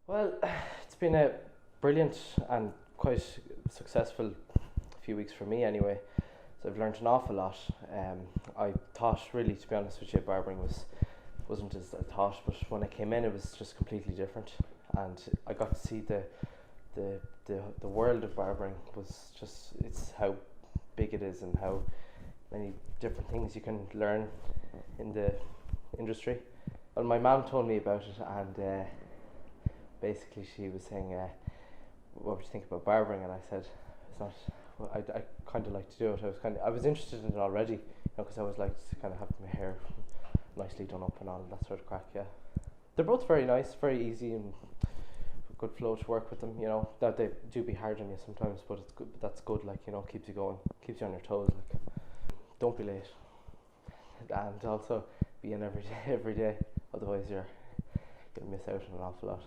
Well, it's been a brilliant and quite successful few weeks for me anyway. So I've learned an awful lot. I thought really, to be honest with you, barbering wasn't as I thought, but when I came in, it was just completely different, and I got to see the world of barbering was just it's how big it is and how many different things you can learn in the industry. Well, my mum told me about it, and basically she was saying, "What would you think about barbering?" And I said, "It's not. Well, I kind of like to do it. I was interested in it already, because I always liked to kind of have my hair nicely done up and all that sort of crack. Yeah, they're both very nice, very easy, and good flow to work with them. That they do be hard on you sometimes, but it's good. But that's good. Like keeps you going, keeps you on your toes. Like don't be late, and also be in every day. Otherwise, you'll miss out on an awful lot.